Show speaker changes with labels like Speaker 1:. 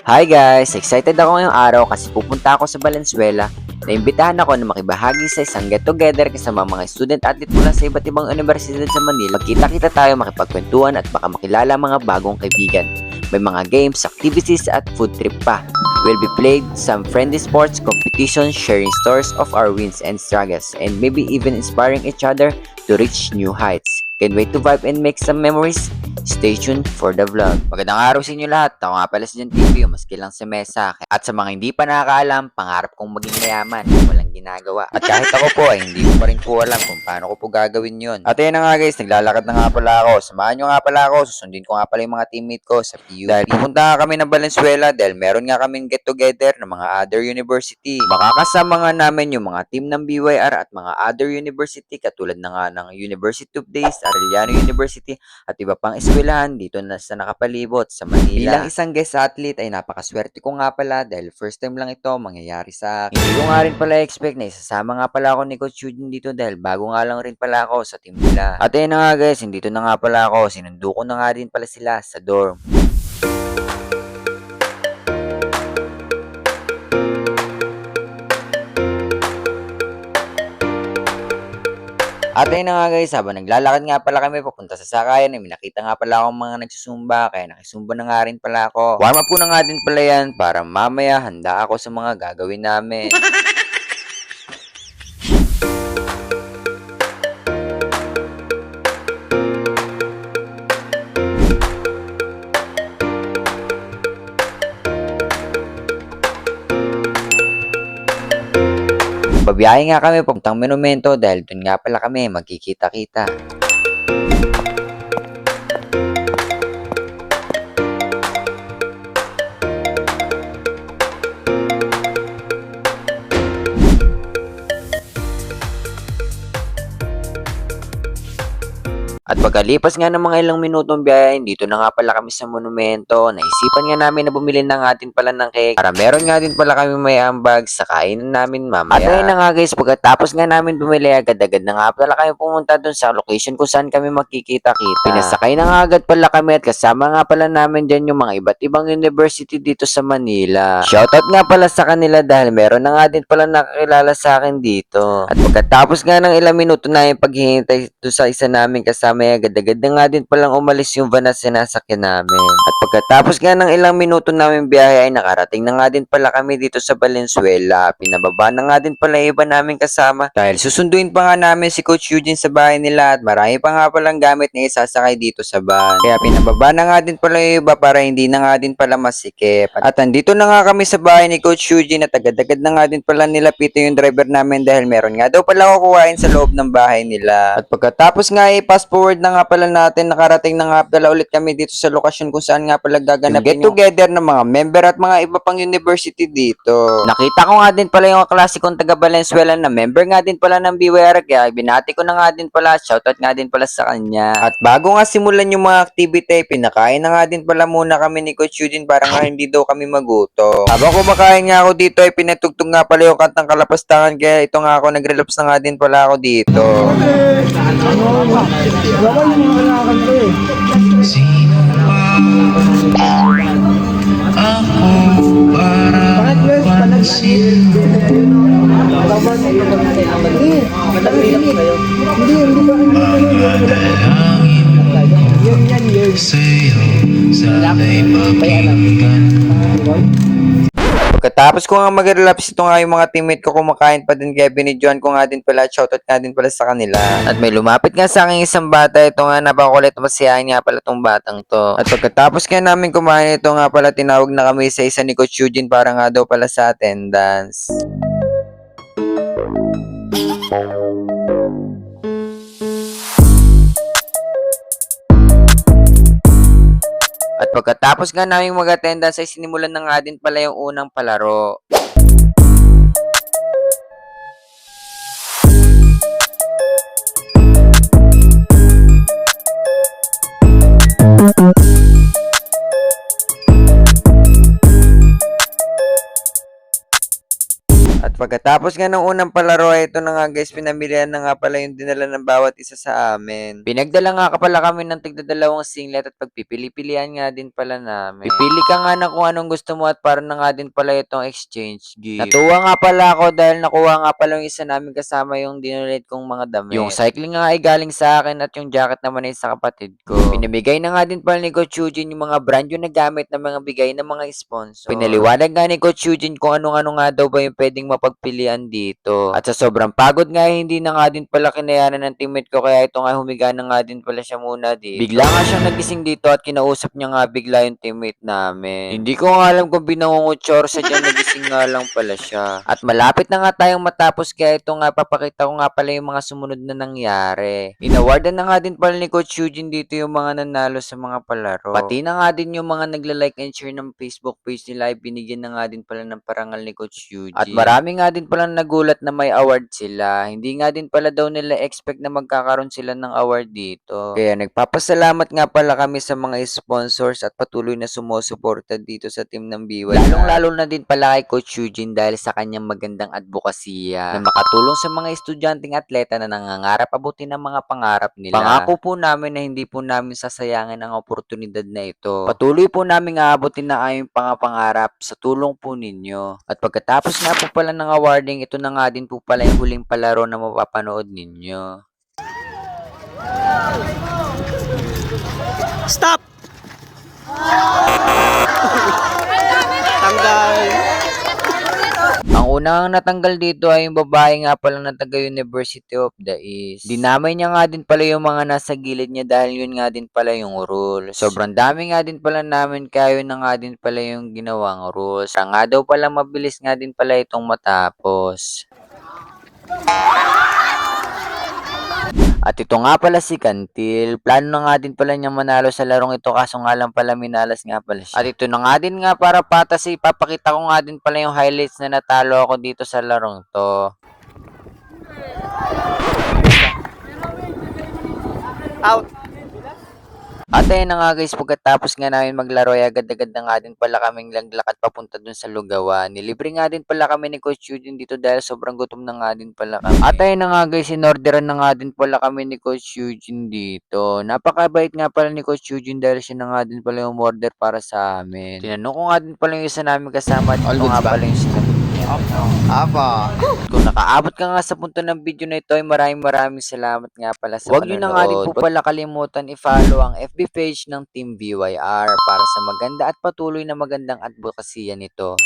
Speaker 1: Hi guys! Excited ako ngayong araw kasi pupunta ako sa Valenzuela. Naimbitahan ako na makibahagi sa isang get-together kasama mga student athlete mula sa iba't ibang universidad sa Manila. Magkita-kita tayo, makipagkwentuhan at baka makilala mga bagong kaibigan. May mga games, activities at food trip pa. We'll be played some friendly sports competitions, sharing stories of our wins and struggles, and maybe even inspiring each other to reach new heights. Can't wait to vibe and make some memories. Stay tuned for the vlog. Magandang araw sa inyo lahat. Ako nga pala si John TV, maski lang sa mesa. At sa mga hindi pa nakakaalam, pangarap kong maging mayaman. Walang ginagawa. At kahit ako po ay hindi ko pa rin po alam kung paano ko po gagawin yon. At ayun na nga guys, naglalakad na nga pala ako. Samahan nyo nga pala ako. Susundin ko nga pala yung mga teammate ko sa PU. Dahil pupunta nga kami ng Valenzuela dahil meron nga kaming get together ng mga other university. Makakasama nga namin yung mga team ng BYR at mga other university katulad na nga ng University of Days, Arellano University at iba pang eskwelahan dito na sa nakapalibot sa Manila. Bilang isang guest athlete ay napakaswerte ko nga pala dahil first time lang ito mangyayari sa akin. Hindi ko nga rin pala expect na isasama nga pala ako ni Coach Eugene dito dahil bago nga lang rin pala ako sa team nila. At ayun na nga guys, dito na nga pala ako. Sinundo ko na nga din pala sila sa dorm. At ayun na nga guys, habang naglalakad nga pala kami papunta sa sakayan, may nakita nga pala akong mga nagsusumba, kaya nakisumba na nga rin pala ako. Warm up ko na nga din pala yan para mamaya handa ako sa mga gagawin namin. Babiyahe nga kami papuntang monumento dahil dun nga pala kami magkikita-kita. At pagkalipas nga ng mga ilang minutong biyahe, dito na nga pala kami sa monumento. Naisipan nga namin na bumili na nga din pala ng cake para meron nga din pala kami may ambag sa kainan namin mamaya. At ayun na nga guys, pagkatapos nga namin bumili, agad-agad na nga pala kami pumunta dun sa location kung saan kami magkikita-kita. Pinasakay na nga agad pala kami at kasama nga pala namin dyan yung mga iba't ibang university dito sa Manila. Shoutout nga pala sa kanila dahil meron na nga din pala nakakilala sa akin dito. At pagkatapos nga ng ilang minuto na yung paghihintay doon sa isa namin kasama, agad-agad na nga din palang umalis yung van na sinasakyan namin. At pagkatapos nga ng ilang minuto namin biyahe ay nakarating na nga din pala kami dito sa Valenzuela. Pinababa na nga din pala iba namin kasama dahil susunduin pa nga namin si Coach Eugene sa bahay nila at marami pa nga palang gamit na isasakay dito sa van. Kaya pinababa na nga din pala yung iba para hindi na nga din pala masikip. At andito na nga kami sa bahay ni Coach Eugene at agad-agad na nga din pala nilapito yung driver namin dahil meron nga daw pala kukuhain sa loob ng bahay nila. At pagkatapos nga i-fast forward na nga pala natin, nakarating na nga pala ulit kami dito sa lokasyon kung saan nga pala gaganapin yung get together ng mga member at mga iba pang university dito. Nakita ko nga din pala yung klase kong taga Valenzuela na member nga din pala ng BYR, kaya binati ko na nga din pala, shoutout nga din pala sa kanya. At bago nga simulan yung mga activity, pinakain na nga din pala muna kami ni Coach Eugene para nga hindi daw kami magutom. Habang kumakain nga ako dito ay pinatugtog nga pala yung kantang Kalapastangan, kaya ito nga ako nag-relapse na nga din pala ako dito.
Speaker 2: Sino ba ako para pansin? Mamadalangin ko sa'yo, sana'y mapinggan.
Speaker 1: Pagkatapos ko nga mag-relapse, ito nga yung mga teammate ko kumakain pa din, kaya binidyohan ko nga din pala, shoutout nga din pala sa kanila. At may lumapit nga sa akin isang bata, ito nga napakulit, masiyahin nga pala tong batang to. At pagkatapos nga namin kumain, ito nga pala tinawag na kami sa isa ni Coach Eugene para nga daw pala sa attendance. At pagkatapos nga namin mag-attendance ay sinimulan na nga din pala yung unang palaro. At pagkatapos nga ng unang palaro, ito na nga guys, pinamilihan na nga pala yung dinala ng bawat isa sa amin. Pinagdala nga pala kami ng tigdadalawang singlet at pagpipili-pilian nga din pala namin. Pipili ka nga ng kung anong gusto mo at para na nga din pala itong exchange gift. Natuwa nga pala ako dahil nakuha nga pala yung isa namin kasama yung dinonate kong mga damit. Yung cycling nga ay galing sa akin at yung jacket naman ay sa kapatid ko. Pinamigay na nga din pala ni Coach Eugene yung mga brand yung nagamit na mga bigay ng mga sponsor. Pinaliwanag nga ni Coach Eugene kung ano-ano nga daw ba yung pwedeng mapagpilian dito. At sa sobrang pagod nga, hindi na nga din pala kinayanan ng teammate ko kaya ito nga humiga na nga din pala siya muna dito. Bigla nga siyang nagising dito at kinausap niya nga bigla yung teammate namin. Hindi ko nga alam kung binangungutsor sa dyan, nagising nga lang pala siya. At malapit na nga tayong matapos kaya ito nga papakita ko nga pala yung mga sumunod na nangyari. Inawardan na nga din pala ni Coach Eugene dito yung mga nanalo sa mga palaro. Pati na nga din yung mga nagla-like and share ng Facebook page nila ay binigyan na nga din pala ng parangal ni Coach Eugene. At marami nga din pala nagulat na may award sila. Hindi nga din pala daw nila expect na magkakaroon sila ng award dito. Kaya nagpapasalamat nga pala kami sa mga sponsors at patuloy na sumusuporta dito sa team ng BY. Lalong-lalo na din pala kay Coach Eugene dahil sa kanyang magandang advokasya na makatulong sa mga estudyanteng atleta na nangangarap abutin ang mga pangarap nila. Pangako po namin na hindi po namin sasayangin ang oportunidad na ito. Patuloy po namin aabutin na aming pangapangarap sa tulong po ninyo. At pagkatapos nga po pala ng awarding, ito na nga din po pala yung huling palaro na mapapanood ninyo.
Speaker 3: Stop! Tanggal.
Speaker 1: Ang unang natanggal dito ay yung babae nga pala na taga University of the East. Dinamay niya nga din pala yung mga nasa gilid niya dahil yun nga din pala yung rules. Sobrang dami nga din pala namin kaya yun na nga din pala yung ginawang rules. Kaya nga daw pala mabilis nga din pala itong matapos. At ito nga pala si Kantil. Plano na nga din pala niya manalo sa larong ito kaso nga lang pala minalas nga pala siya. At ito na nga din nga para patas ipapakita ko nga din pala yung highlights na natalo ako dito sa larong to.
Speaker 3: Out.
Speaker 1: At ayun na nga guys, pagkatapos nga namin maglaro ay agad-agad na nga din pala kaming naglakad papunta dun sa lugawan. Nilibre nga din pala kami ni Coach Eugene dito dahil sobrang gutom na nga din pala kami. At ayun na nga guys, inorderan na nga din pala kami ni Coach Eugene dito. Napakabait nga pala ni Coach Eugene dahil siya na nga din pala yung order para sa amin. Tinanong ko nga din pala yung isa namin kasama at ito nga pala yung sinagot niya.
Speaker 3: Apa.
Speaker 1: Kung nakaabot ka nga sa punto ng video na ito ay maraming salamat nga pala sa panonood. Huwag nyo na nga din po pala kalimutan i-follow ang FB page ng Team BYR para sa maganda at patuloy na magandang advokasya nito.